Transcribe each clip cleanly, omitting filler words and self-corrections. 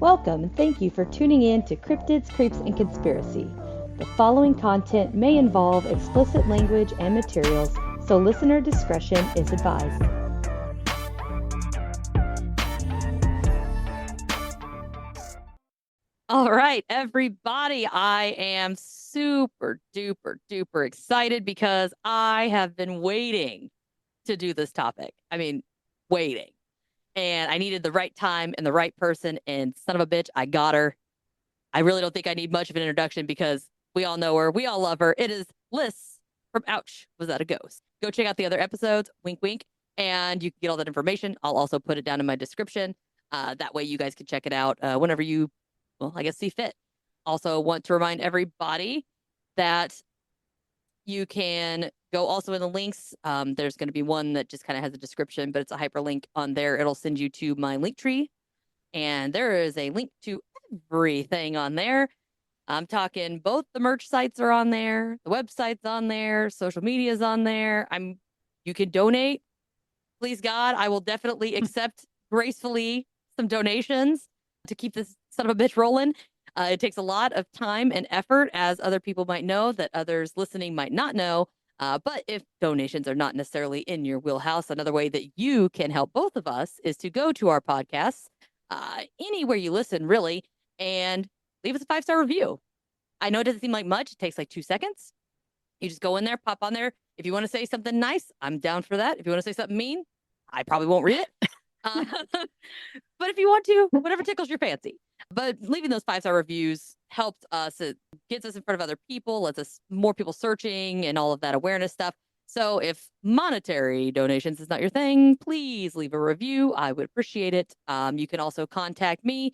Welcome and thank you for tuning in to Cryptids, Creeps, and Conspiracy. The following content may involve explicit language and materials, so listener discretion is advised. All right, everybody, I am super duper excited because I have been waiting to do this topic. I mean, waiting. And I needed the right time and the right person, and son of a bitch, I got her. I really don't think I need much of an introduction because we all know her. We all love her. It is Liss from Ouch, Was That a Ghost? Go check out the other episodes, wink, wink, and you can get all that information. I'll also put it down in my description. That way you guys can check it out whenever you, well, I guess, see fit. Also want to remind everybody that you can go also in the links. There's going to be one that just kind of has a description, but it's a hyperlink on there. It'll send you to my link tree. And there is a link to everything on there. I'm talking both the merch sites are on there, the website's on there, social media's on there. You can donate. Please God, I will definitely accept gracefully some donations to keep this son of a bitch rolling. It takes a lot of time and effort, as other people might know, that others listening might not know. But if donations are not necessarily in your wheelhouse, another way that you can help both of us is to go to our podcasts, anywhere you listen, really, and leave us a 5-star review. I know it doesn't seem like much. It takes like 2 seconds. You just go in there, pop on there. If you want to say something nice, I'm down for that. If you want to say something mean, I probably won't read it. But if you want to, whatever tickles your fancy. But leaving those 5-star reviews helps us. It gets us in front of other people, lets us more people searching and all of that awareness stuff. So if monetary donations is not your thing, please leave a review. I would appreciate it. You can also contact me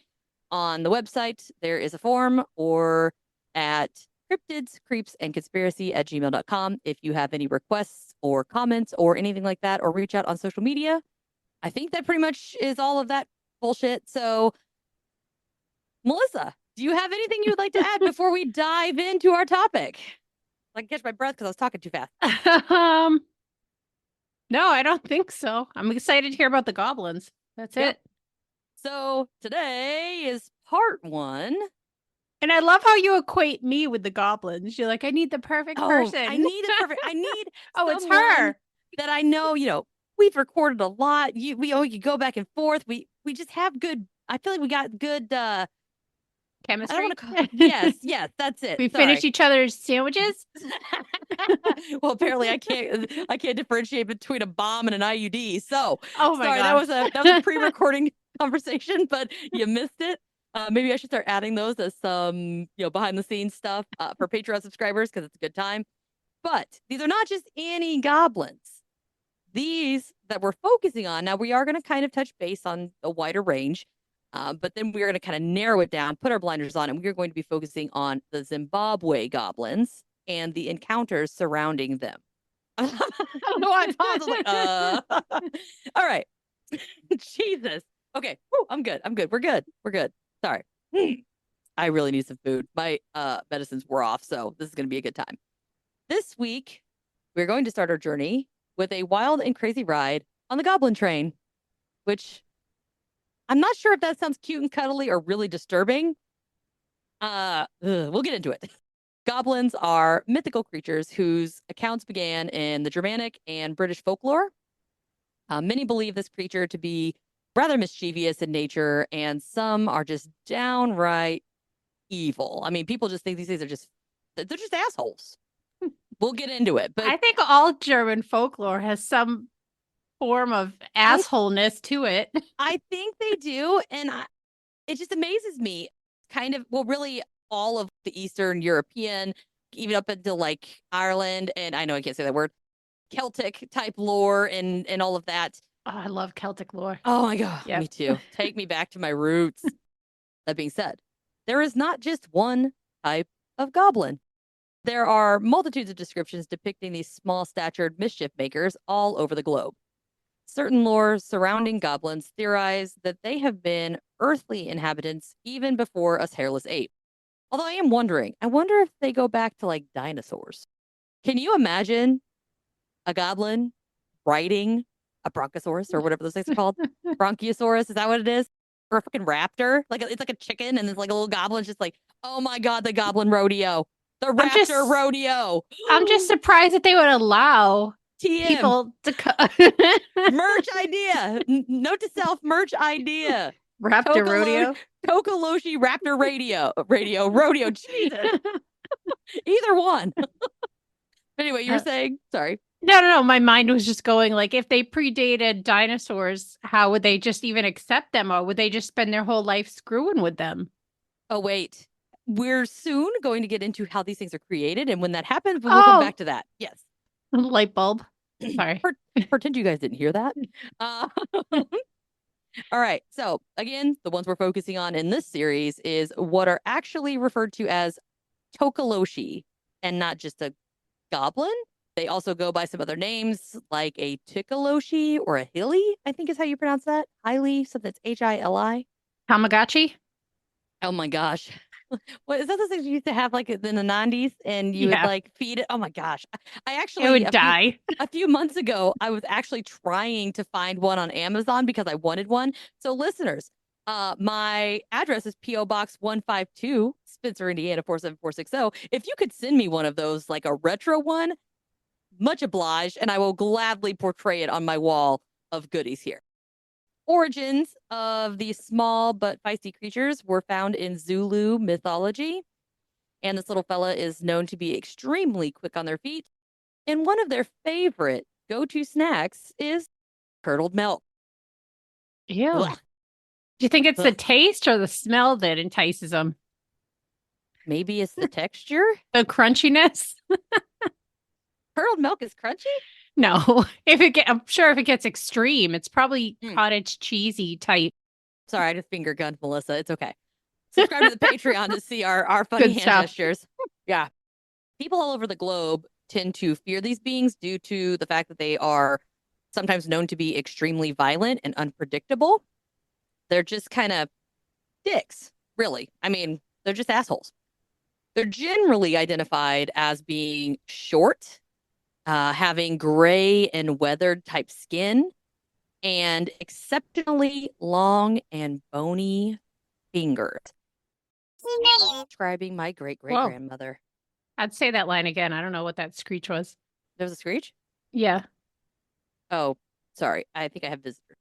on the website. There is a form, or at cryptidscreepsandconspiracy@gmail.com if you have any requests or comments or anything like that, or reach out on social media. I think that pretty much is all of that bullshit. So, Melissa, do you have anything you would like to add before we dive into our topic? I can catch my breath because I was talking too fast. No, I don't think so. I'm excited to hear about the goblins. That's it. So today is part 1. And I love how you equate me with the goblins. You're like, I need the perfect person. I need a perfect. I need. Oh, it's her that I know. We've recorded a lot. We go back and forth. We just have good. I feel like we got good chemistry. I don't want to yes, that's it. We finish each other's sandwiches. Well, apparently I can't differentiate between a bomb and an IUD. So, oh my sorry, God. that was a pre-recording conversation, but you missed it. Maybe I should start adding those as some, behind the scenes stuff for Patreon subscribers, because it's a good time. But these are not just any goblins. These that we're focusing on, now we are going to kind of touch base on a wider range, but then we're going to kind of narrow it down, put our blinders on, and we're going to be focusing on the Zimbabwe goblins and the encounters surrounding them. I don't know why I paused. I was like, all right. Jesus. Okay. Whew, I'm good. We're good. Sorry. I really need some food. My medicines were off, so this is going to be a good time. This week, we're going to start our journey with a wild and crazy ride on the Goblin Train, which I'm not sure if that sounds cute and cuddly or really disturbing. We'll get into it. Goblins are mythical creatures whose accounts began in the Germanic and British folklore. Many believe this creature to be rather mischievous in nature, and some are just downright evil. I mean, people just think these things are they're just assholes. We'll get into it. But I think all German folklore has some form of assholeness to it. I think they do. And it just amazes me. Kind of, well, really all of the Eastern European, even up into like Ireland, and I know I can't say that word, Celtic type lore and all of that. Oh, I love Celtic lore. Oh my God, Me too. Take me back to my roots. That being said, there is not just one type of goblin. There are multitudes of descriptions depicting these small-statured mischief makers all over the globe. Certain lore surrounding goblins theorize that they have been earthly inhabitants even before us hairless apes. Although I wonder if they go back to like dinosaurs. Can you imagine a goblin riding a bronchosaurus or whatever those things are called. Bronchiosaurus, is that what it is? Or a freaking raptor? It's like a chicken and it's like a little goblin just like, oh my God, the goblin rodeo. The raptor rodeo. I'm just surprised that they would allow TM. people to merch idea. Note to self, merch idea. Raptor rodeo. Tokoloshe raptor rodeo. Jesus. Either one. Anyway, you were saying? Sorry. No. My mind was just going like, if they predated dinosaurs, how would they just even accept them? Or would they just spend their whole life screwing with them? Oh, wait. We're soon going to get into how these things are created. And when that happens, we'll come back to that. Yes. Light bulb. Sorry. Pretend you guys didn't hear that. All right. So again, the ones we're focusing on in this series is what are actually referred to as Tokoloshe and not just a goblin. They also go by some other names like a tikoloshe or a hili, I think is how you pronounce that. Hili, something that's Hili. Tamagotchi? Oh my gosh. What is that the thing you used to have like in the 90s and you would like feed it? Oh my gosh. I actually it would die. A few months ago, I was actually trying to find one on Amazon because I wanted one. So listeners, my address is P.O. Box 152, Spencer, Indiana 47460. If you could send me one of those, like a retro one, much obliged, and I will gladly portray it on my wall of goodies here. Origins of these small but feisty creatures were found in Zulu mythology. And this little fella is known to be extremely quick on their feet. And one of their favorite go-to snacks is curdled milk. Ew. Ugh. Do you think it's the taste or the smell that entices them? Maybe it's the texture? The crunchiness? Curdled milk is crunchy? No. I'm sure if it gets extreme, it's probably cottage cheesy type. Sorry, I just finger gunned Melissa. It's okay. Subscribe to the Patreon to see our funny hand gestures. Yeah. People all over the globe tend to fear these beings due to the fact that they are sometimes known to be extremely violent and unpredictable. They're just kind of dicks, really. I mean, they're just assholes. They're generally identified as being short, having gray and weathered type skin, and exceptionally long and bony fingers. Describing my great-great-grandmother. I'd say that line again. I don't know what that screech was. There was a screech? Yeah. Oh, sorry. I think I have visitors.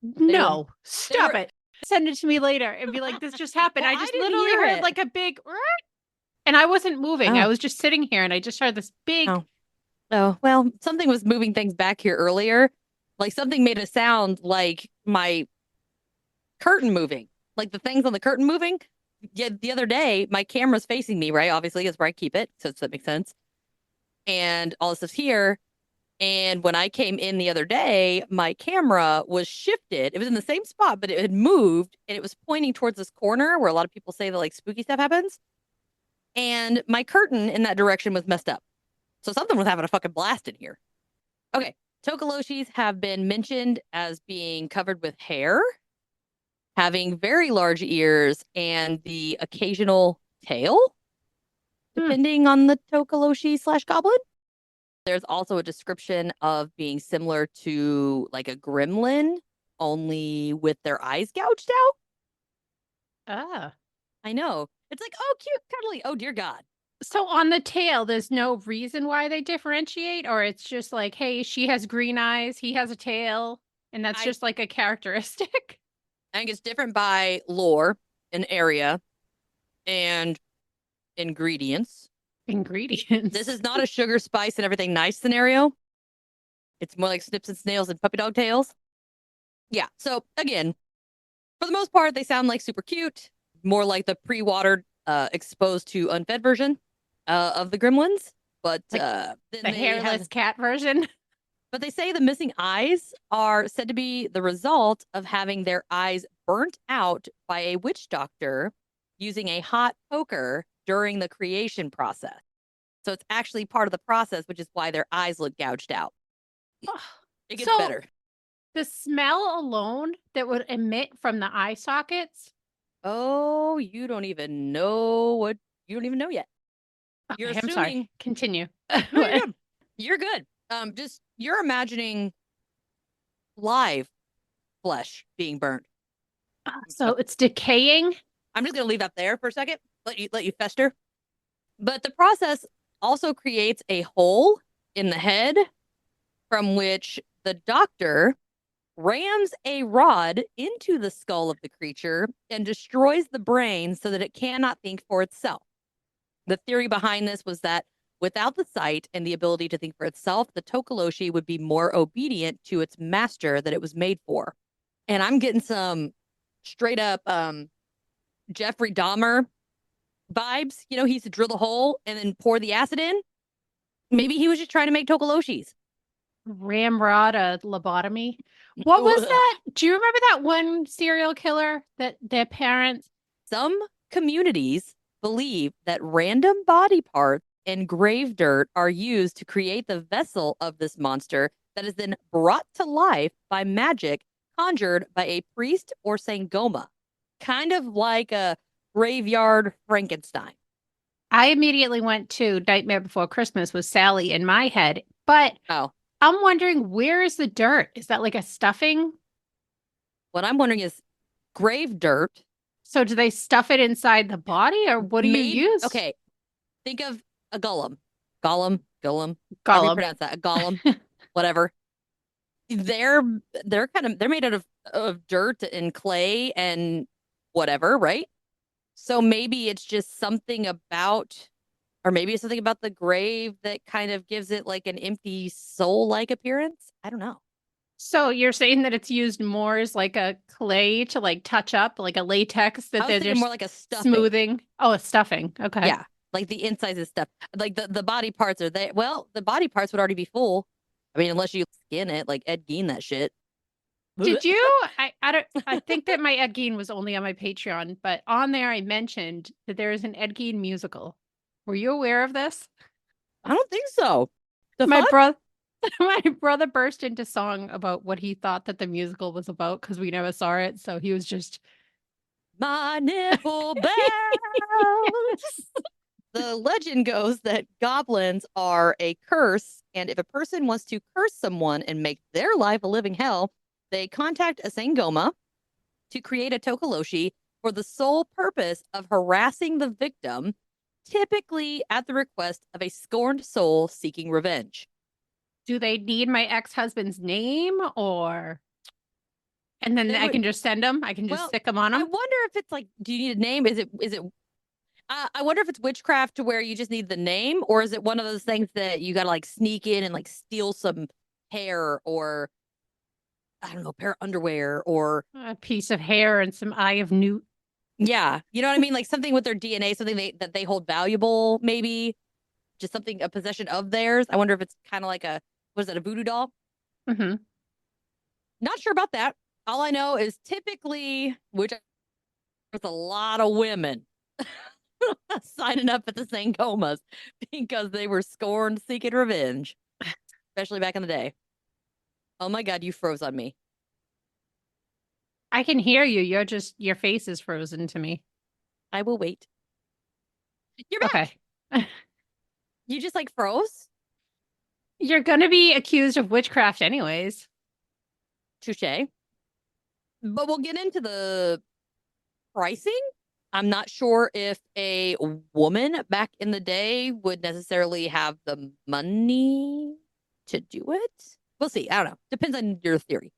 No, stop it. Send it to me later and be like, this just happened. Well, I just literally heard like a big, and I wasn't moving. I was just sitting here and I just heard this big. Oh, well, something was moving things back here earlier. Like something made a sound like my curtain moving, like the things on the curtain moving. Yeah, the other day, my camera's facing me, right? Obviously, that's where I keep it. So that makes sense. And all this stuff's here. And when I came in the other day, my camera was shifted. It was in the same spot, but it had moved and it was pointing towards this corner where a lot of people say that like spooky stuff happens. And my curtain in that direction was messed up. So something was having a fucking blast in here. Okay. Tokoloshes have been mentioned as being covered with hair, having very large ears, and the occasional tail, depending on the Tokoloshe/goblin. There's also a description of being similar to like a gremlin, only with their eyes gouged out. Ah. I know. It's like, oh, cute, cuddly. Oh, dear God. So on the tail, there's no reason why they differentiate, or it's just like, hey, she has green eyes, he has a tail, and that's just like a characteristic? I think it's different by lore and area and ingredients. This is not a sugar, spice, and everything nice scenario. It's more like snips and snails and puppy dog tails. Yeah. So again, for the most part, they sound like super cute, more like the pre-watered, exposed to unfed version of the gremlins. But the hairless cat version. But they say the missing eyes are said to be the result of having their eyes burnt out by a witch doctor using a hot poker during the creation process. So it's actually part of the process, which is why their eyes look gouged out. It gets better. The smell alone that would emit from the eye sockets. Oh, you don't even know yet. Okay, I'm sorry. Continue. No, you're good. Just you're imagining live flesh being burnt. So it's decaying. I'm just gonna leave that there for a second. Let you fester. But the process also creates a hole in the head from which the doctor rams a rod into the skull of the creature and destroys the brain so that it cannot think for itself. The theory behind this was that without the sight and the ability to think for itself, the Tokoloshe would be more obedient to its master that it was made for. And I'm getting some straight up Jeffrey Dahmer vibes. You know, he used to drill the hole and then pour the acid in. Maybe he was just trying to make Tokoloshes. Ramrod a lobotomy. What was that? Do you remember that one serial killer that their parents? Some communities believe that random body parts and grave dirt are used to create the vessel of this monster that is then brought to life by magic conjured by a priest or sangoma. Kind of like a graveyard Frankenstein. I immediately went to Nightmare Before Christmas with Sally in my head, but Oh, I'm wondering, where is the dirt? Is that like a stuffing? what I'm wondering is grave dirt. So do they stuff it inside the body, or what do you use? Okay, think of a golem. Gollum. How do you pronounce that? A golem, whatever. They're made out of dirt and clay and whatever, right? So maybe it's just something about, or maybe it's something about the grave that kind of gives it like an empty soul-like appearance. I don't know. So you're saying that it's used more as like a clay to like touch up, like a latex that I was they're thinking just more like a stuffing. smoothing. Oh, a stuffing. Okay. Yeah, like the insides of stuff. Like the body parts are there. Well, the body parts would already be full. I mean, unless you skin it, like Ed Gein that shit. Did you? I think that my Ed Gein was only on my Patreon, but on there I mentioned that there is an Ed Gein musical. Were you aware of this? I don't think so. The My fuck? brother my brother burst into song about what he thought that the musical was about because we never saw it. So he was just My nipple bells. The legend goes that goblins are a curse, and if a person wants to curse someone and make their life a living hell, they contact a sangoma to create a Tokoloshe for the sole purpose of harassing the victim, typically at the request of a scorned soul seeking revenge. do they need my ex-husband's name or and then I can just send them? I can just stick them on I them? wonder if it's like, do you need a name? Is it I wonder if it's witchcraft to where you just need the name, or is it one of those things that you gotta like sneak in and like steal some hair or I don't know, a pair of underwear or A piece of hair and some eye of newt. yeah, you know what I mean? Like something with their DNA, something that they hold valuable, maybe just something a possession of theirs. I wonder if it's kind of like a what is it, a voodoo doll? Mm-hmm. Not sure about that. All I know is typically, which there's a lot of women signing up at the Sangomas because they were scorned seeking revenge, especially back in the day. Oh my God, you froze on me. I can hear you. Your face is frozen to me. I will wait. You're back. Okay. You just like froze? You're going to be accused of witchcraft anyways. Touche. But we'll get into the pricing. I'm not sure if a woman back in the day would necessarily have the money to do it. We'll see. I don't know. Depends on your theory.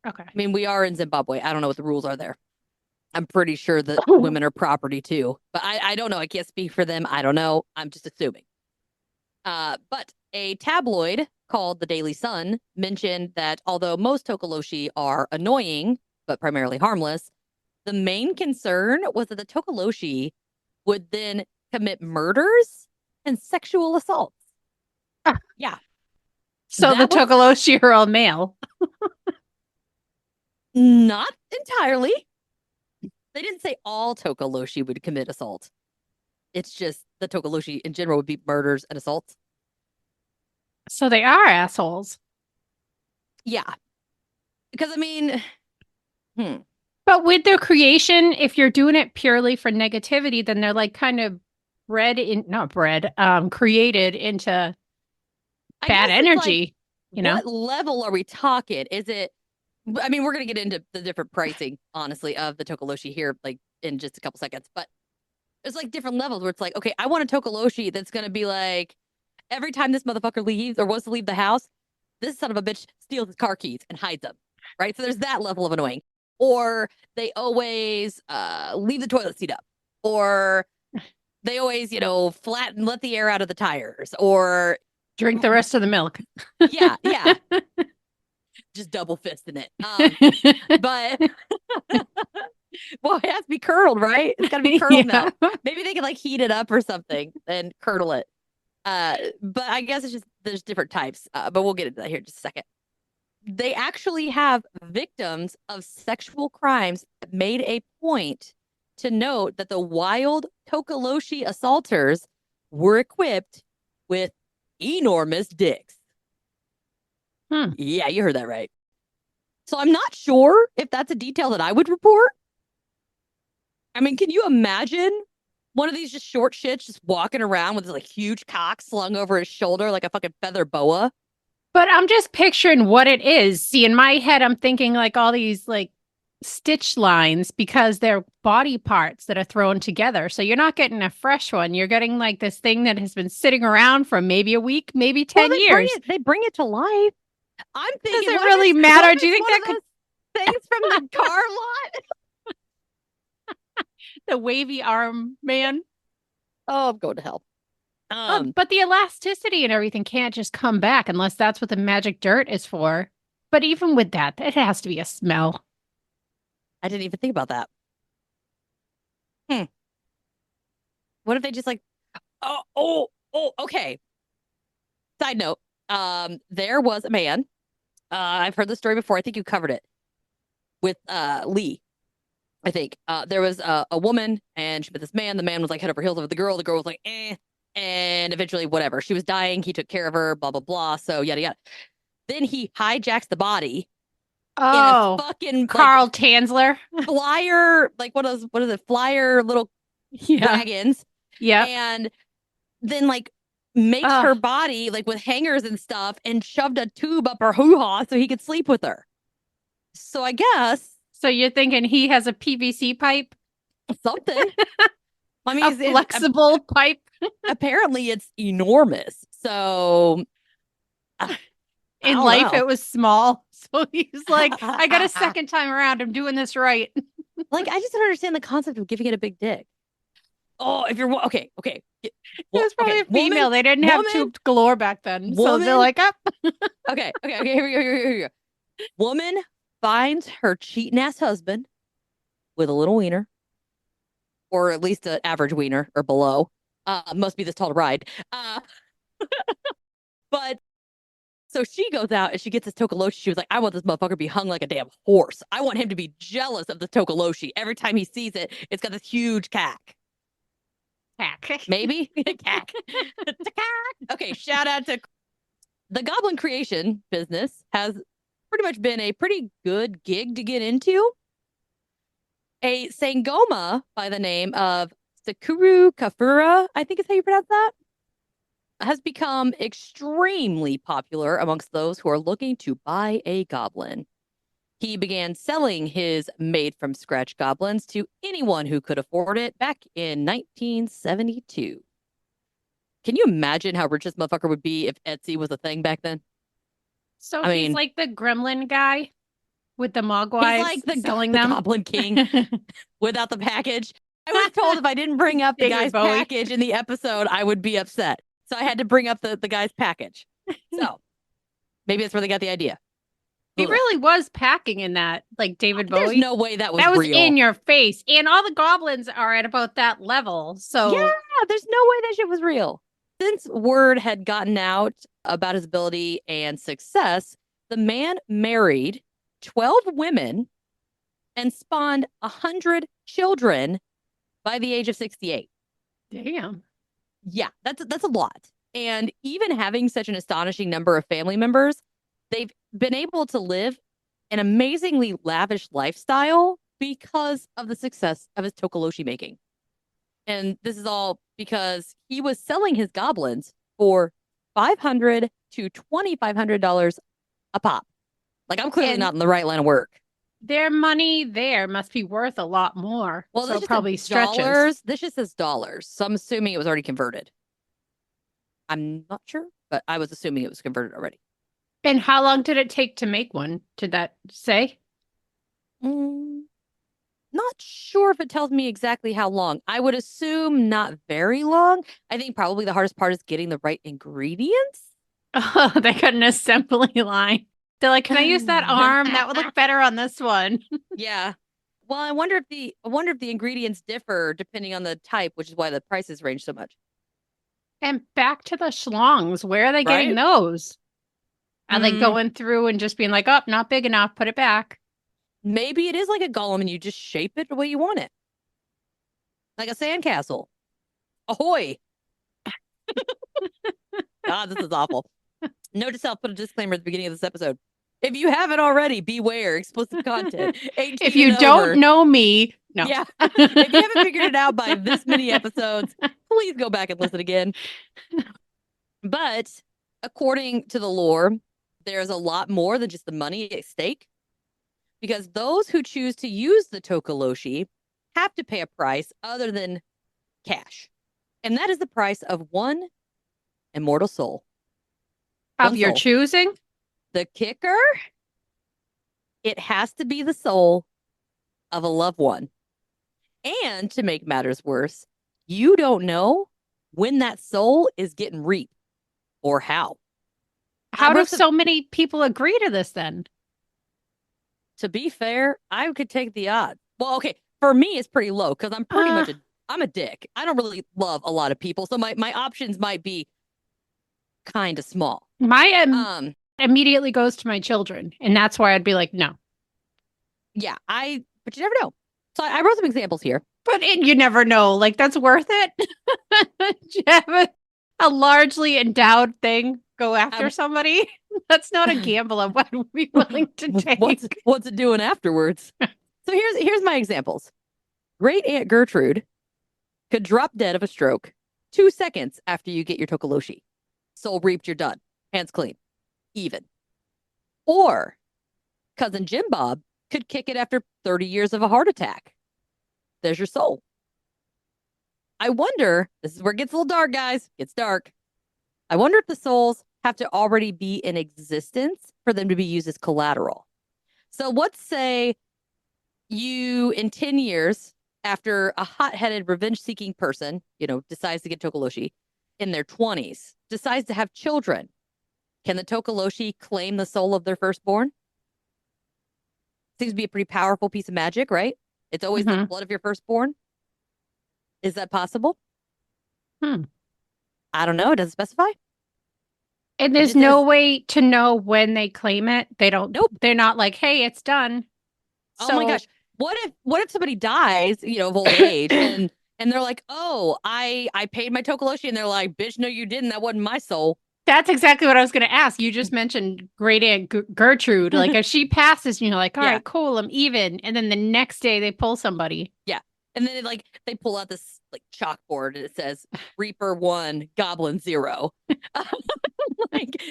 Okay. I mean, we are in Zimbabwe. I don't know what the rules are there. I'm pretty sure that women are property too, but I don't know. I can't speak for them. I don't know. I'm just assuming. But a tabloid called the Daily Sun mentioned that although most Tokoloshe are annoying, but primarily harmless, the main concern was that the Tokoloshe would then commit murders and sexual assaults. Yeah. So the Tokoloshe are all male. Not entirely. They didn't say all Tokoloshe would commit assault. It's just the Tokoloshe in general would be murders and assaults. So they are assholes. Yeah. Because, I mean, But with their creation, if you're doing it purely for negativity, then they're like kind of created into I bad guess it's like, energy, you know? what level are we talking? Is it, I mean, we're going to get into the different pricing, honestly, of the Tokoloshe here, like in just a couple seconds, but there's like different levels where it's like, okay, I want a Tokoloshe that's going to be like, every time this motherfucker leaves or wants to leave the house, this son of a bitch steals his car keys and hides them, right? So there's that level of annoying. Or they always leave the toilet seat up, or they always, flatten, let the air out of the tires, or Drink the rest of the milk. yeah, just double fisting it. But well, it has to be curdled, right? It's got to be curdled milk. Maybe they can like heat it up or something and curdle it. But I guess it's just there's different types. But we'll get into that here in just a second. They actually have victims of sexual crimes that made a point to note that the wild Tokoloshe assaulters were equipped with enormous dicks. Yeah, you heard that right. So I'm not sure if that's a detail that I would report. I mean, can you imagine one of these just short shits just walking around with this like huge cock slung over his shoulder like a fucking feather boa? But I'm just picturing what it is. See, in my head, I'm thinking like all these like stitch lines because they're body parts that are thrown together. So you're not getting a fresh one. You're getting like this thing that has been sitting around for maybe a week, maybe 10 years. They bring it to life. I'm thinking, does it really matter? Do you think that could things from the car lot? The wavy arm man? Oh, I'm going to hell. But the elasticity and everything can't just come back unless that's what the magic dirt is for. But even with that, it has to be a smell. I didn't even think about that. What if they just like, okay. Side note, there was a man. I've heard this story before. I think you covered it with Lee. I think there was a woman and she met this man. The man was like head over heels over the girl. The girl was like, eh. And eventually, whatever. She was dying. He took care of her, blah, blah, blah. So yada, yada. Then he hijacks the body. Oh, in a fucking Carl like, Tanzler. Flyer, like what is it? Flyer little wagons. Yeah. And then like makes her body like with hangers and stuff and shoved a tube up her hoo-ha so he could sleep with her. So I guess. So you're thinking he has a PVC pipe? Something. I mean, a flexible pipe. Apparently it's enormous. So in life it was small. So he's like, I got a second time around. I'm doing this right. Like, I just don't understand the concept of giving it a big dick. Oh, if you're okay. It was probably a female. They didn't have tubed galore back then. So they're like, up. Okay. Here we go. Woman finds her cheating ass husband with a little wiener, or at least an average wiener or below. Must be this tall to ride. But so she goes out and she gets this Tokoloshe. She was like, I want this motherfucker to be hung like a damn horse. I want him to be jealous of the Tokoloshe. Every time he sees it, it's got this huge cack. Maybe? Cack. Okay, shout out to the Goblin creation business has pretty much been a pretty good gig to get into. A Sangoma by the name of Sakuru Kafura, I think is how you pronounce that, has become extremely popular amongst those who are looking to buy a goblin. He began selling his made-from-scratch goblins to anyone who could afford it back in 1972. Can you imagine how rich this motherfucker would be if Etsy was a thing back then? So he's like the gremlin guy with the mogwais. He's like the selling them. Goblin King without the package. I was told if I didn't bring up the guy's package in the episode, I would be upset. So I had to bring up the guy's package. So maybe that's where they got the idea. He really was packing in that, like David Bowie. There's no way that was real. In your face. And all the goblins are at about that level. So yeah, there's no way that shit was real. Since word had gotten out about his ability and success, the man married 12 women and spawned 100 children by the age of 68. Damn. Yeah, that's a lot. And even having such an astonishing number of family members, they've been able to live an amazingly lavish lifestyle because of the success of his Tokoloshe making. And this is all because he was selling his goblins for $500 to $2,500 a pop. Like, I'm clearly And not in the right line of work. their money there must be worth a lot more. Well, so this it just probably says stretches. dollars. This just says dollars. So I'm assuming it was already converted. I'm not sure, but I was assuming it was converted already. And how long did it take to make one? Did that say? Not sure if it tells me exactly how long. I would assume not very long. I think probably the hardest part is getting the right ingredients. Oh, they got an assembly line. They're like, can I use that arm? That would look better on this one. Yeah. Well, I wonder if the ingredients differ depending on the type, which is why the prices range so much. And back to the schlongs. Where are they getting Right? those? Are they Mm. going through and just being like, oh, not big enough, put it back? Maybe it is like a golem and you just shape it the way you want it. Like a sandcastle. Ahoy. God, this is awful. Note to self, put a disclaimer at the beginning of this episode. If you haven't already, beware explicit content. 18 If you and don't over. know me, no. Yeah. If you haven't figured it out by this many episodes, please go back and listen again. But according to the lore, there's a lot more than just the money at stake. Because those who choose to use the Tokoloshe have to pay a price other than cash. And that is the price of one immortal soul. Of One your soul. choosing? The kicker, it has to be the soul of a loved one. And to make matters worse, you don't know when that soul is getting reaped or how. How do so many people agree to this then? To be fair, I could take the odds. Well, okay, for me, it's pretty low because I'm pretty much I'm a dick. I don't really love a lot of people, so my options might be kind of small. My immediately goes to my children, and that's why I'd be like, no. Yeah, but you never know. So I wrote some examples here. But you never know. Like, that's worth it. Do you have a largely endowed thing go after somebody? That's not a gamble I would be willing to take. What's it doing afterwards? So here's my examples. Great Aunt Gertrude could drop dead of a stroke 2 seconds after you get your Tokoloshe. Soul reaped, you're done. Hands clean. Even. Or Cousin Jim Bob could kick it after 30 years of a heart attack. There's your soul. I wonder, this is where it gets a little dark, guys. It's dark. I wonder if the souls have to already be in existence for them to be used as collateral. So let's say you, in 10 years, after a hot-headed, revenge-seeking person, decides to get Tokoloshe in their 20s, decides to have children. Can the Tokoloshe claim the soul of their firstborn? Seems to be a pretty powerful piece of magic, right? It's always the blood of your firstborn. Is that possible? I don't know. It doesn't specify. And there's no way to know when they claim it. They don't. Nope. They're not like, hey, it's done. Oh my gosh. What if somebody dies, of old age and they're like, oh, I paid my Tokoloshe, and they're like, bitch, no, you didn't. That wasn't my soul. That's exactly what I was going to ask. You just mentioned Great Aunt Gertrude. Like, if she passes, and you're like, all right, cool, I'm even. And then the next day they pull somebody. Yeah. And then they pull out this chalkboard and it says Reaper 1, Goblin 0.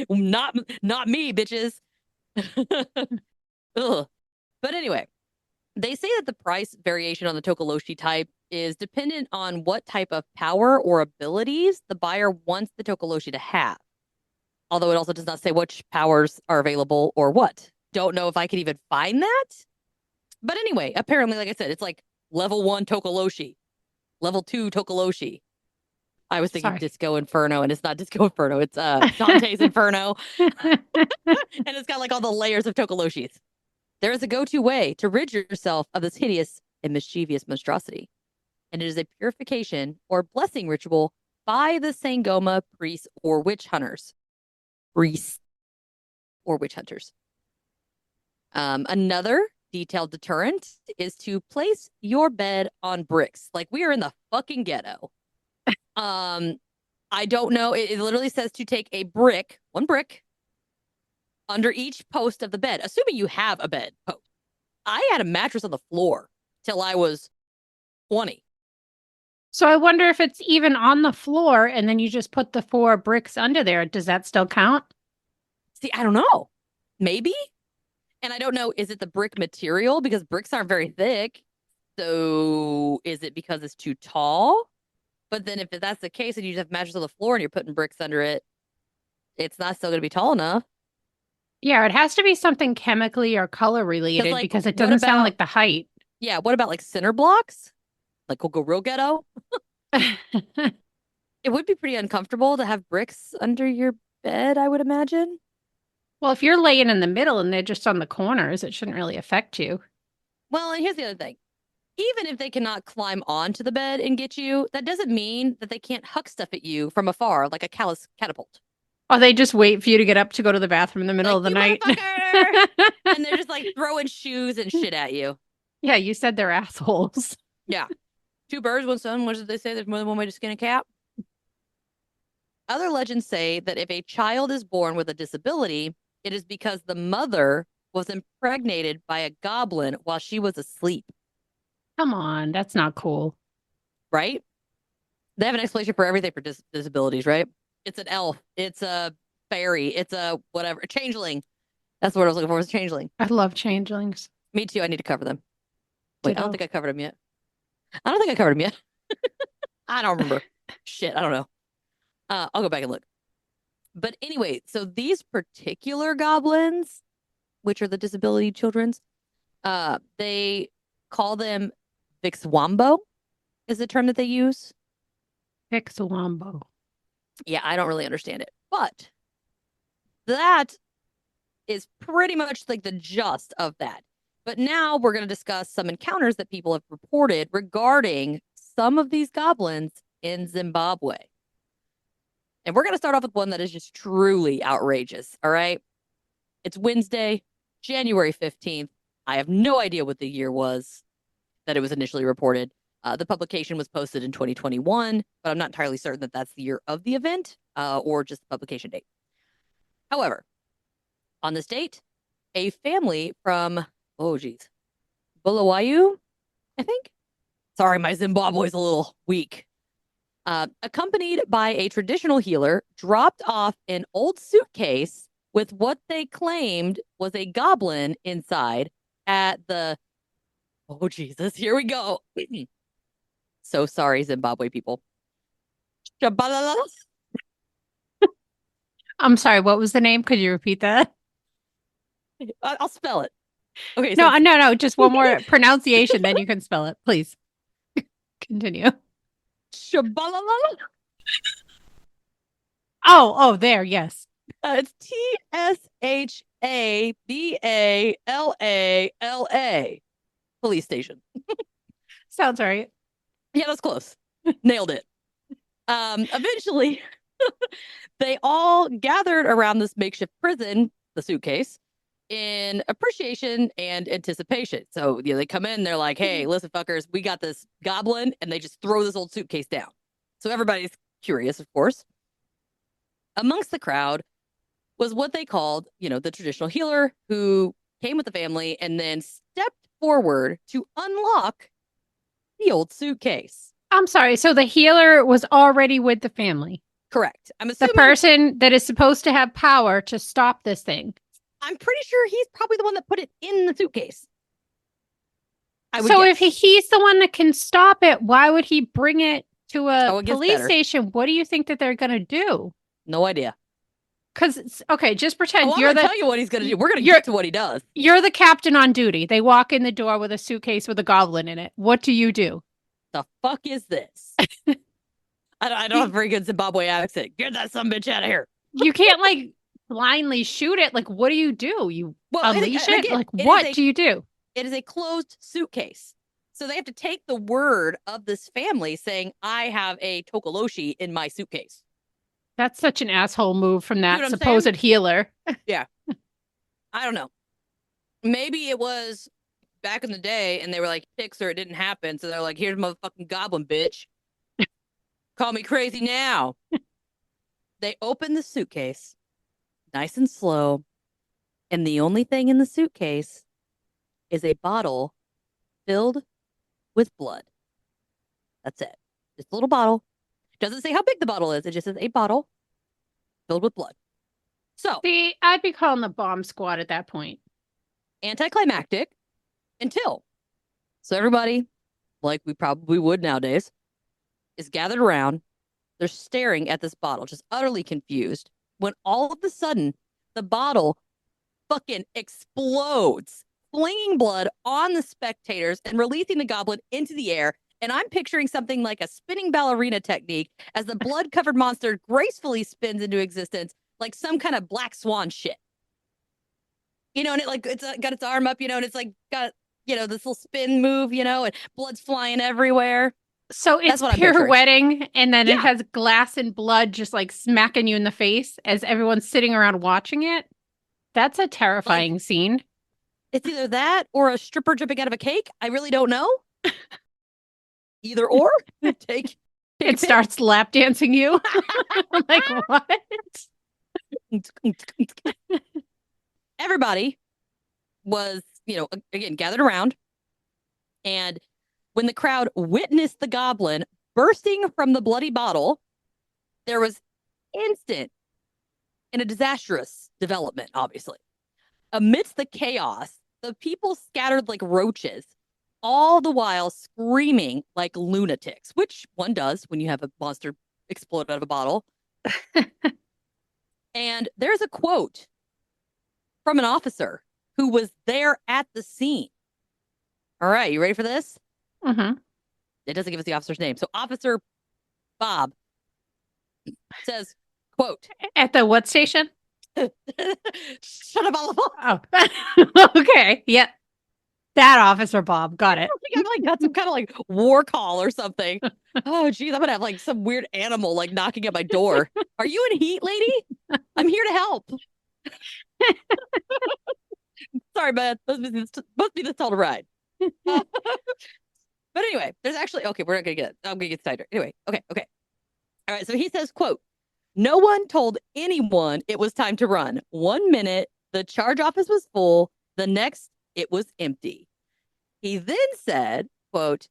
Not me, bitches. Ugh. But anyway, they say that the price variation on the Tokoloshe type is dependent on what type of power or abilities the buyer wants the Tokoloshe to have. Although it also does not say which powers are available or what. Don't know if I could even find that. But anyway, apparently, like I said, it's like level 1 Tokoloshe, level 2 Tokoloshe. I was thinking Disco Inferno, and it's not Disco Inferno. It's Dante's Inferno. And it's got all the layers of Tokoloshes. There is a go-to way to rid yourself of this hideous and mischievous monstrosity. And it is a purification or blessing ritual by the Sangoma priests or witch hunters. Another detailed deterrent is to place your bed on bricks. Like, we are in the fucking ghetto. I don't know. It literally says to take one brick, under each post of the bed, assuming you have a bed post. I had a mattress on the floor till I was 20. So I wonder if it's even on the floor and then you just put the 4 bricks under there. Does that still count? See, I don't know. Maybe. And I don't know, is it the brick material? Because bricks aren't very thick. So is it because it's too tall? But then if that's the case and you just have mattress on the floor and you're putting bricks under it, it's not still going to be tall enough. Yeah, it has to be something chemically or color related like, because it what doesn't sound about- like the height. Yeah, what about like cinder blocks? Like we'll go real ghetto. It would be pretty uncomfortable to have bricks under your bed, I would imagine. Well, if you're laying in the middle and they're just on the corners, it shouldn't really affect you. Well, and here's the other thing. Even if they cannot climb onto the bed and get you, that doesn't mean that they can't huck stuff at you from afar, like a catapult. Or they just wait for you to get up to go to the bathroom in the middle Like, of the "You night. motherfucker!" And they're just like throwing shoes and shit at you. Yeah, you said they're assholes. Yeah. 2 birds, 1 stone. What did they say? There's more than one way to skin a cat. Other legends say that if a child is born with a disability, it is because the mother was impregnated by a goblin while she was asleep. Come on, that's not cool. Right? They have an explanation for everything for disabilities, right? It's an elf. It's a fairy. It's a whatever. A changeling. That's what I was looking for, was a changeling. I love changelings. Me too. I need to cover them. Wait, I Ditto. don't think I covered them yet. I don't think I covered them yet. I don't remember. Shit, I don't know. I'll go back and look. But anyway, so these particular goblins, which are the disability children's, they call them Vixwambo, is the term that they use. Vixwambo. Yeah, I don't really understand it. But that is pretty much like the gist of that. But now we're going to discuss some encounters that people have reported regarding some of these goblins in Zimbabwe. And we're going to start off with one that is just truly outrageous. All right. It's Wednesday, January 15th. I have no idea what the year was that it was initially reported. The publication was posted in 2021, but I'm not entirely certain that that's the year of the event or just the publication date. However, on this date, a family from, Bulawayo, I think. Sorry, my Zimbabwe's a little weak. Accompanied by a traditional healer, dropped off an old suitcase with what they claimed was a goblin inside at the, oh Jesus, here we go. So sorry, Zimbabwe people. I'm sorry, what was the name? Could you repeat that? I'll spell it. Okay. No, just one more pronunciation, then you can spell it. Please. Continue. Oh, there, yes. It's TSHABALALA. Police station. Sounds right. Yeah, that's close. Nailed it. Eventually, they all gathered around this makeshift prison, the suitcase, in appreciation and anticipation. So, they come in, they're like, hey, listen, fuckers, we got this goblin, and they just throw this old suitcase down. So everybody's curious, of course. Amongst the crowd was what they called, the traditional healer who came with the family and then stepped forward to unlock the old suitcase. I'm sorry. So the healer was already with the family. Correct. I'm The assuming person that is supposed to have power to stop this thing. I'm pretty sure he's probably the one that put it in the suitcase. So if he's the one that can stop it, why would he bring it to a it gets police better. station? What do you think that they're going to do? No idea. Because, okay, just pretend I'm you're going to the... tell you what he's going to do. We're going to get to what he does. You're the captain on duty. They walk in the door with a suitcase with a goblin in it. What do you do? The fuck is this? I don't have a very good Zimbabwe accent. Get that sumbitch out of here. You can't blindly shoot it. What do? You unleash it? Again, what do you do? It is a closed suitcase. So they have to take the word of this family saying, I have a Tokoloshe in my suitcase. That's such an asshole move from that supposed saying? Healer. Yeah. I don't know. Maybe it was back in the day and they were like, fix or it didn't happen. So they're like, here's motherfucking goblin, bitch. Call me crazy now. They open the suitcase nice and slow. And the only thing in the suitcase is a bottle filled with blood. That's it. Just a little bottle. Doesn't say how big the bottle is. It just says a bottle filled with blood. So, See, I'd be calling the bomb squad at that point. anticlimactic until. So everybody, like we probably would nowadays, is gathered around. They're staring at this bottle, just utterly confused, when all of a sudden the bottle fucking explodes, flinging blood on the spectators and releasing the goblin into the air. And I'm picturing something like a spinning ballerina technique as the blood-covered monster gracefully spins into existence like some kind of black swan shit. You know, and it's got its arm up, you know, and it's like got, you know, this little spin move, you know, and blood's flying everywhere. So it's That's what I'm picturing. pirouetting, and then it Yeah. has glass and blood just like smacking you in the face as everyone's sitting around watching it. That's a terrifying scene. It's either that or a stripper jumping out of a cake. I really don't know. Either or. Take It starts lap dancing you. Like, what? Everybody was, you know, again, gathered around. And when the crowd witnessed the goblin bursting from the bloody bottle, there was instant and a disastrous development, obviously. Amidst the chaos, the people scattered like roaches, all the while screaming like lunatics, which one does when you have a monster explode out of a bottle. And there's a quote from an officer who was there at the scene. All right, you ready for this? Mm-hmm. It doesn't give us the officer's name. So Officer Bob says, quote, At the what station? shut up, Oliver. Oh, okay. Yeah. That Officer Bob. Got it. I think I've like got some kind of like war call or something. Oh, geez, I'm gonna have like some weird animal like knocking at my door. Are you in heat, lady? I'm here to help. Sorry, man. Must be this tall to ride. But anyway, there's actually we're not gonna get it. I'm gonna get tighter. Anyway, okay. All right. So he says, quote, no one told anyone it was time to run. 1 minute, the charge office was full. The next, it was empty. He then said, quote,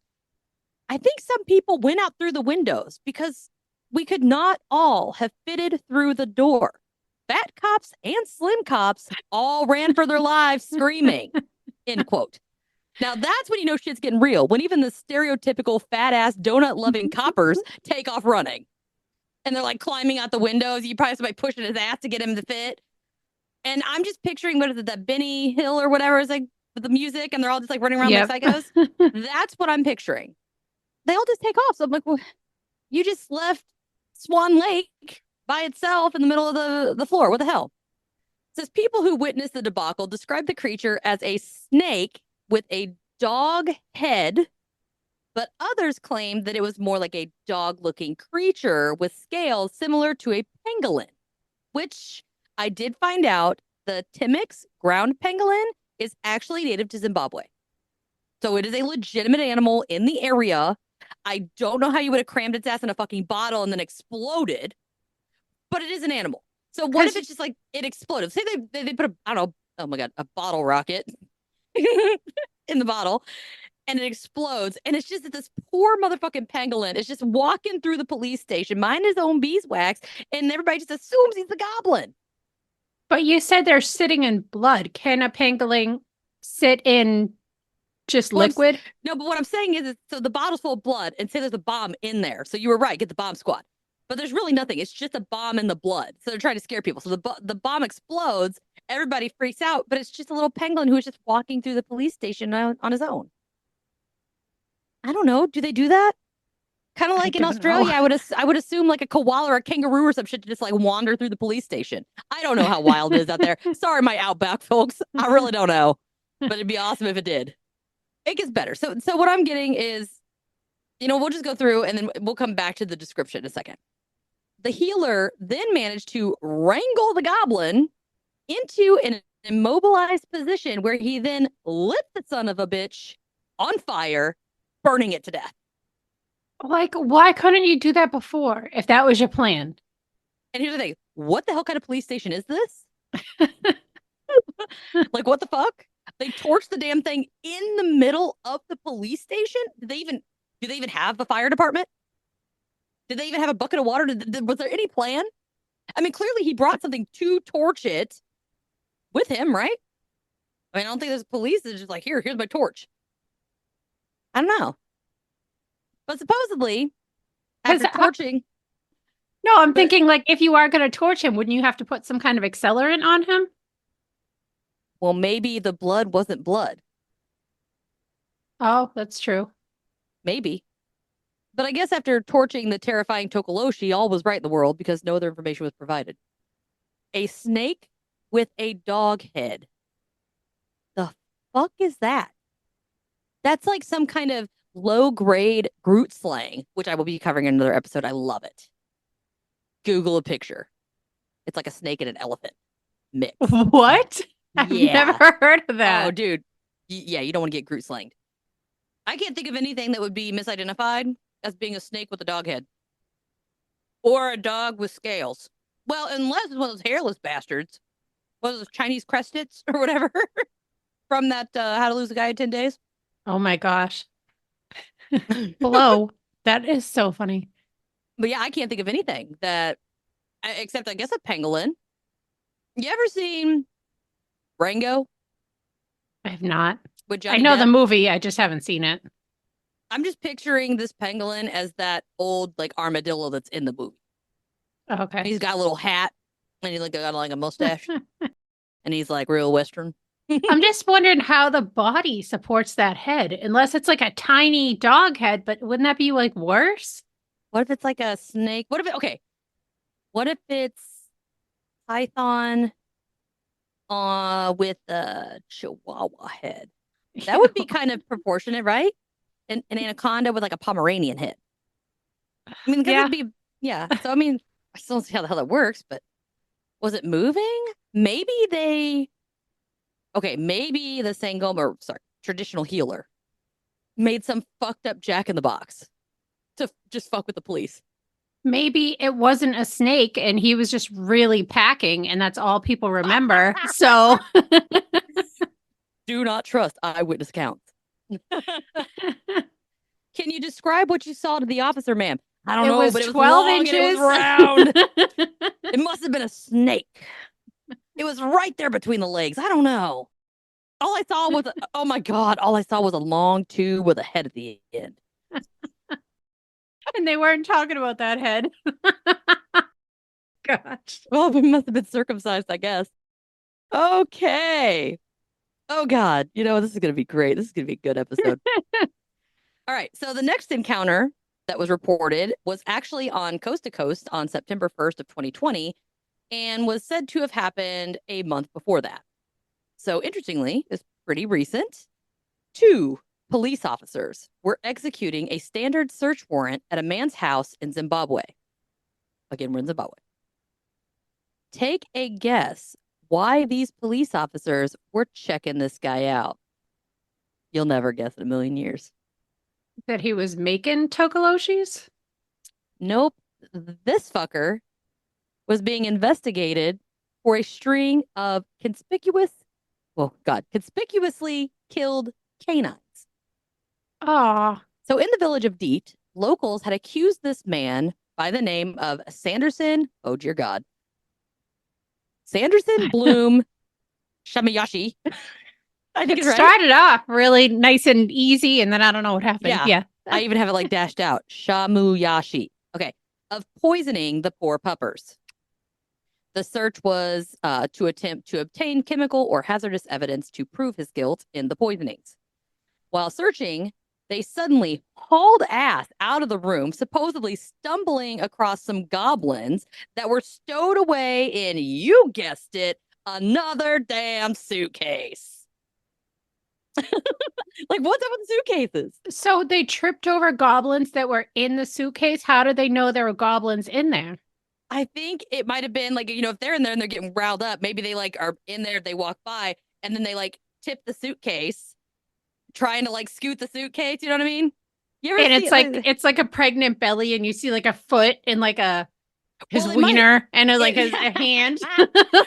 I think some people went out through the windows because we could not all have fitted through the door. Fat cops and slim cops all ran for their lives screaming, end quote. Now that's when you know shit's getting real, when even the stereotypical fat ass donut loving coppers take off running. And they're like climbing out the windows. You probably have somebody pushing his ass to get him to fit. And I'm just picturing, what is it, that Benny Hill or whatever is like with the music, and they're all just like running around like psychos. That's what I'm picturing. They all just take off. So I'm like, well, you just left Swan Lake by itself in the middle of the floor. What the hell? It says people who witnessed the debacle described the creature as a snake with a dog head, but others claimed that it was more like a dog-looking creature with scales similar to a pangolin, which I did find out the Timix ground pangolin is actually native to Zimbabwe. So it is a legitimate animal in the area. I don't know how you would have crammed its ass in a fucking bottle and then exploded, but it is an animal. So what if it's just like it exploded? Say they put a bottle rocket in the bottle, and it explodes, and it's just that this poor motherfucking pangolin is just walking through the police station, minding his own beeswax, and everybody just assumes he's the goblin. But you said they're sitting in blood. Can a pangolin sit in just liquid? No, but what I'm saying is so the bottle's full of blood, and say there's a bomb in there. So you were right, get the bomb squad. But there's really nothing. It's just a bomb in the blood. So they're trying to scare people. So the bomb explodes, everybody freaks out, but it's just a little pangolin who is just walking through the police station on his own. I don't know. Do they do that? Kind of like in Australia, I would assume like a koala or a kangaroo or some shit to just like wander through the police station. I don't know how wild it is out there. Sorry, my outback folks. I really don't know, but it'd be awesome if it did. It gets better. So what I'm getting is, you know, we'll just go through and then we'll come back to the description in a second. The healer then managed to wrangle the goblin into an immobilized position where he then lit the son of a bitch on fire, burning it to death. Like, why couldn't you do that before if that was your plan? And here's the thing. What the hell kind of police station is this? Like, what the fuck? They torched the damn thing in the middle of the police station? Do they even have a fire department? Did they even have a bucket of water? Was there any plan? I mean, clearly he brought something to torch it with him, right? I mean, I don't think there's police that's just like, here's my torch. I don't know. But supposedly, after torching. No, I'm thinking like if you are going to torch him, wouldn't you have to put some kind of accelerant on him? Well, maybe the blood wasn't blood. Oh, that's true. Maybe. But I guess after torching the terrifying Tokoloshe, all was right in the world because no other information was provided. A snake with a dog head. The fuck is that? That's like some kind of low-grade Groot slang, which I will be covering in another episode. I love it. Google a picture. It's like a snake and an elephant mix. What? I've never heard of that. Oh, dude. Yeah, you don't want to get Groot slanged. I can't think of anything that would be misidentified as being a snake with a dog head. Or a dog with scales. Well, unless it's one of those hairless bastards. One of those Chinese cresteds or whatever. From that How to Lose a Guy in 10 Days. Oh my gosh. Hello. That is so funny. But yeah, I can't think of anything that, except I guess a pangolin. You ever seen Rango? I have not. With Johnny I know Depp? the movie. I just haven't seen it. I'm just picturing this pangolin as that old like armadillo that's in the movie. Okay. He's got a little hat and he's got like a mustache. And he's like real Western. I'm just wondering how the body supports that head, unless it's like a tiny dog head, but wouldn't that be like worse? What if it's like a snake? What if it's python with a chihuahua head? That would be kind of proportionate, right? An anaconda with like a Pomeranian head. I mean, Yeah. it'd be, yeah. So, I mean, I still don't see how the hell that works, but was it moving? Maybe the Sangoma, traditional healer made some fucked up Jack in the Box to just fuck with the police. Maybe it wasn't a snake and he was just really packing and that's all people remember. So do not trust eyewitness accounts. Can you describe what you saw to the officer, ma'am? I don't know, but it was 12 long inches. and it was round. It must have been a snake. It was right there between the legs. I don't know. All I saw was, oh my God, all I saw was a long tube with a head at the end. And they weren't talking about that head. Gosh. Well, it must have been circumcised, I guess. Okay. Oh God, this is going to be great. This is going to be a good episode. All right. So the next encounter that was reported was actually on Coast to Coast on September 1st of 2020 and was said to have happened a month before that. So interestingly, it's pretty recent. 2 police officers were executing a standard search warrant at a man's house in Zimbabwe. Again, we're in Zimbabwe. Take a guess why these police officers were checking this guy out. You'll never guess in a million years. That he was making Tokoloshes? Nope. This fucker was being investigated for a string of conspicuously killed canines. Aw. So in the village of Deet, locals had accused this man by the name of Sanderson, oh dear God, Sanderson Bloom Shamayashi. I think it's right. Started off really nice and easy, and then I don't know what happened. Yeah. I even have it like dashed out. Shamuyashi. Okay. Of poisoning the poor puppers. The search was to attempt to obtain chemical or hazardous evidence to prove his guilt in the poisonings. While searching, they suddenly hauled ass out of the room, supposedly stumbling across some goblins that were stowed away in, you guessed it, another damn suitcase. Like, what's up with the suitcases? So they tripped over goblins that were in the suitcase. How did they know there were goblins in there? I think it might have been like, if they're in there and they're getting riled up, maybe they like are in there, they walk by and then they like tip the suitcase, trying to like scoot the suitcase. You know what I mean? And it's like a pregnant belly and you see like a foot and like his wiener and his a hand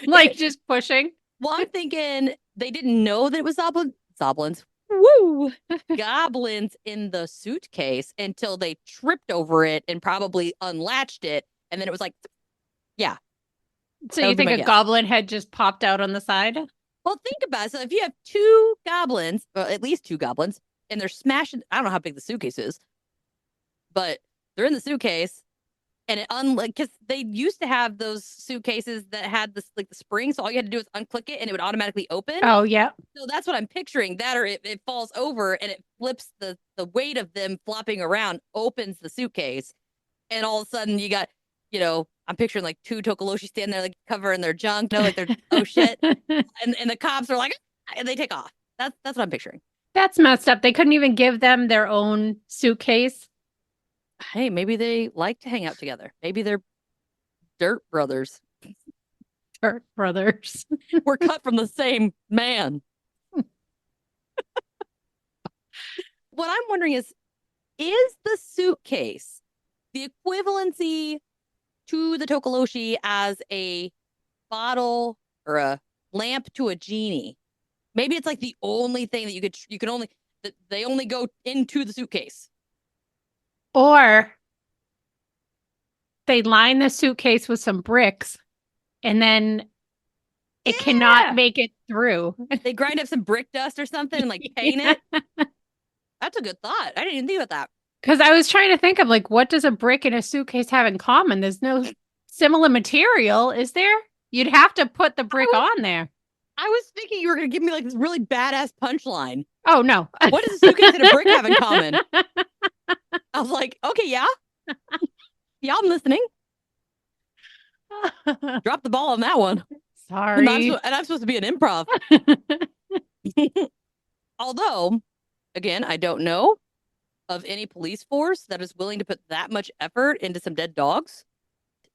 like just pushing. Well, I'm thinking they didn't know that it was Zoblins. woo, goblins in the suitcase until they tripped over it and probably unlatched it. And then it was like, yeah. So That you would be think my a guess. goblin head just popped out on the side? Well, think about it. So if you have two goblins, or at least two goblins, and they're smashing, I don't know how big the suitcase is, but they're in the suitcase. And it because they used to have those suitcases that had this like the spring, so all you had to do was unclick it and it would automatically open. Oh, yeah. So that's what I'm picturing. That or it falls over and it flips the weight of them flopping around, opens the suitcase, and all of a sudden you got, I'm picturing like two Tokoloshe standing there like covering their junk, like they're oh shit, and the cops are like, and they take off. That's what I'm picturing. That's messed up. They couldn't even give them their own suitcase. Hey, maybe they like to hang out together. Maybe they're dirt brothers. Dirt brothers. We're cut from the same man. What I'm wondering is the suitcase the equivalency to the Tokoloshe as a bottle or a lamp to a genie? Maybe it's like the only thing that you can only, that they only go into the suitcase. Or they line the suitcase with some bricks and then it cannot make it through. They grind up some brick dust or something and like paint it. That's a good thought. I didn't even think about that. Because I was trying to think of like, what does a brick and a suitcase have in common? There's no similar material, is there? You'd have to put the brick on there. I was thinking you were going to give me like this really badass punchline. Oh, no. What does a suitcase and a brick have in common? I was like, okay, yeah. Yeah, I'm listening. Drop the ball on that one. Sorry. And I'm supposed to be an improv. Although, again, I don't know of any police force that is willing to put that much effort into some dead dogs.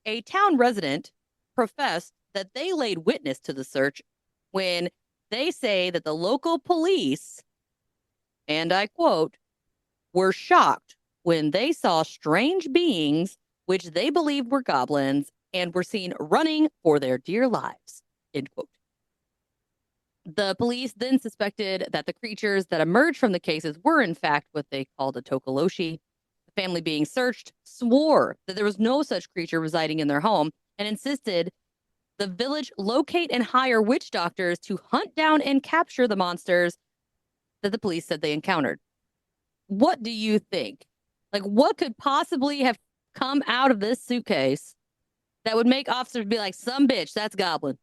A town resident professed that they laid witness to the search when they say that the local police, and I quote, were shocked when they saw strange beings, which they believed were goblins, and were seen running for their dear lives, end quote. The police then suspected that the creatures that emerged from the cases were, in fact, what they called a Tokoloshe. The family being searched swore that there was no such creature residing in their home and insisted the village locate and hire witch doctors to hunt down and capture the monsters that the police said they encountered. What do you think? Like, what could possibly have come out of this suitcase that would make officers be like, some bitch, that's goblin?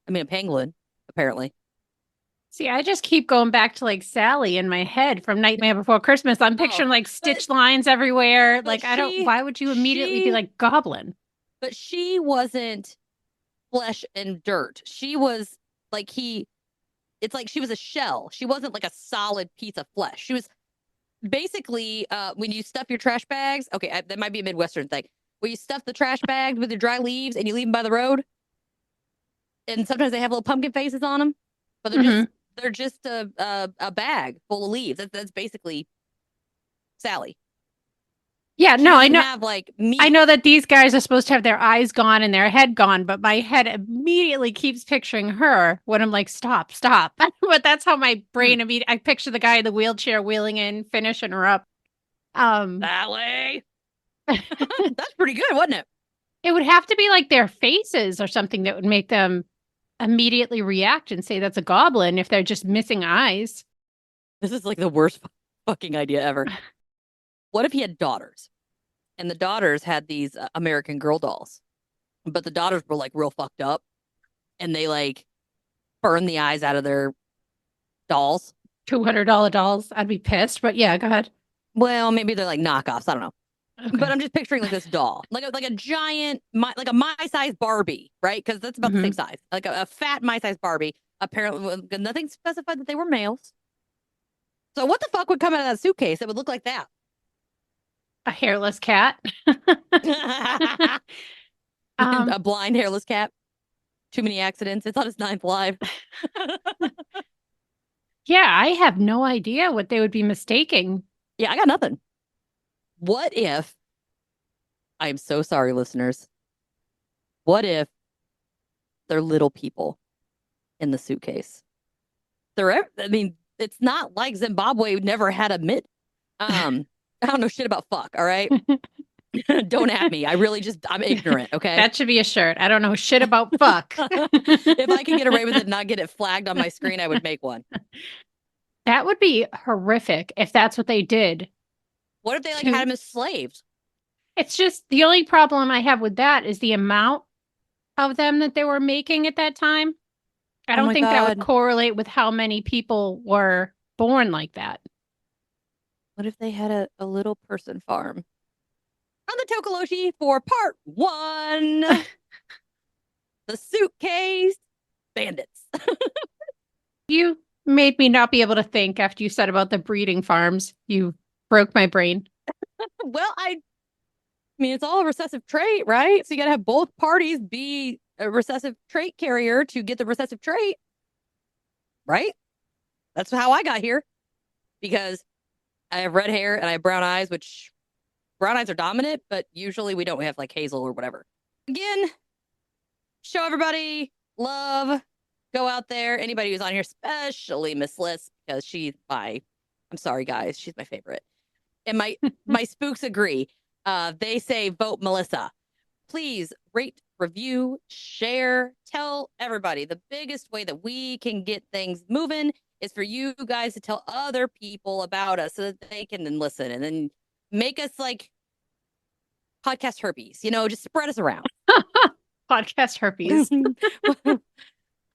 I mean, a pangolin, apparently. See, I just keep going back to like Sally in my head from Nightmare Before Christmas. I'm picturing like stitch lines everywhere. Like, why would you immediately be like goblin? But she wasn't flesh and dirt. She was like it's like she was a shell. She wasn't like a solid piece of flesh. She was basically, when you stuff your trash bags, okay, that might be a Midwestern thing, where you stuff the trash bags with your dry leaves and you leave them by the road. And sometimes they have little pumpkin faces on them, but they're just a bag full of leaves. That's basically Sally. Yeah, she no, I know. Have like meat. I know that these guys are supposed to have their eyes gone and their head gone, but my head immediately keeps picturing her when I'm like, stop. But that's how my brain I picture the guy in the wheelchair wheeling in, finishing her up. Sally. That's pretty good, wasn't it? It would have to be like their faces or something that would make them immediately react and say that's a goblin if they're just missing eyes. This is like the worst fucking idea ever. What if he had daughters? And the daughters had these American Girl dolls. But the daughters were like real fucked up. And they like burned the eyes out of their dolls. $200 dolls. I'd be pissed, but yeah, go ahead. Well, maybe they're like knockoffs. I don't know. Okay. But I'm just picturing like this doll, like a giant, like a my-sized Barbie, right? Because that's about the same size, like a fat my-sized Barbie. Apparently, nothing specified that they were males. So what the fuck would come out of that suitcase that would look like that? A hairless cat. A blind hairless cat. Too many accidents. It's on its 9th life. Yeah, I have no idea what they would be mistaking. Yeah, I got nothing. What if, I'm so sorry, listeners. What if they're little people in the suitcase? I mean, it's not like Zimbabwe never had a mid. I don't know shit about fuck. All right. Don't at me. I'm ignorant. Okay. That should be a shirt. I don't know shit about fuck. If I could get away with it and not get it flagged on my screen, I would make one. That would be horrific if that's what they did. What if they like had him as slaves? It's just the only problem I have with that is the amount of them that they were making at that time. I don't think that would correlate with how many people were born like that. What if they had a little person farm? On the Tokoloshe for part 1. The suitcase bandits. You made me not be able to think after you said about the breeding farms. You broke my brain. Well, I mean, it's all a recessive trait, right? So you got to have both parties be a recessive trait carrier to get the recessive trait, right? That's how I got here, because I have red hair and I have brown eyes, which brown eyes are dominant, but usually we don't have like hazel or whatever. Again, show everybody love. Go out there. Anybody who's on here, especially Miss Liss, because I'm sorry, guys, she's my favorite. And my spooks agree. They say vote Melissa. Please rate, review, share, tell everybody. The biggest way that we can get things moving is for you guys to tell other people about us so that they can then listen and then make us like podcast herpes, just spread us around. Podcast herpes.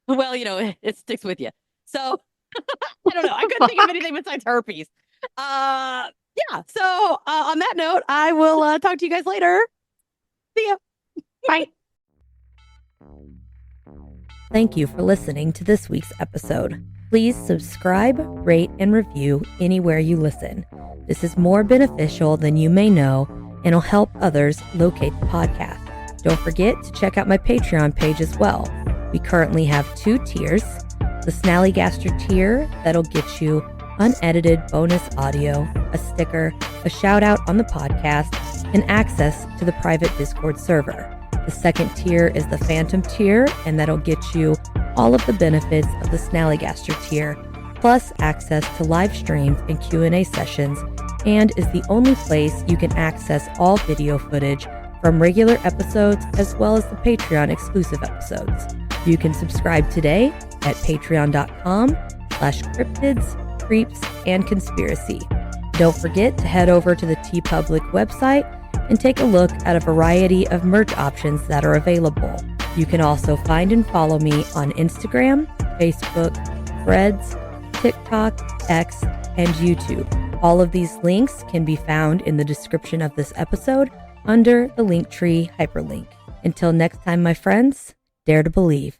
Well, it sticks with you. So I don't know. I couldn't think of anything besides herpes. Yeah. So on that note, I will talk to you guys later. See ya. Bye. Thank you for listening to this week's episode. Please subscribe, rate, and review anywhere you listen. This is more beneficial than you may know and will help others locate the podcast. Don't forget to check out my Patreon page as well. We currently have 2 tiers. The Snallygaster tier that'll get you unedited bonus audio, a sticker, a shout out on the podcast, and access to the private Discord server. The second tier is the Phantom tier, and that'll get you all of the benefits of the Snallygaster tier, plus access to live streams and Q&A sessions, and is the only place you can access all video footage from regular episodes as well as the Patreon exclusive episodes. You can subscribe today at patreon.com/cryptids, creeps, and conspiracy. Don't forget to head over to the TeePublic website and take a look at a variety of merch options that are available. You can also find and follow me on Instagram, Facebook, Threads, TikTok, X, and YouTube. All of these links can be found in the description of this episode under the Linktree hyperlink. Until next time, my friends, dare to believe.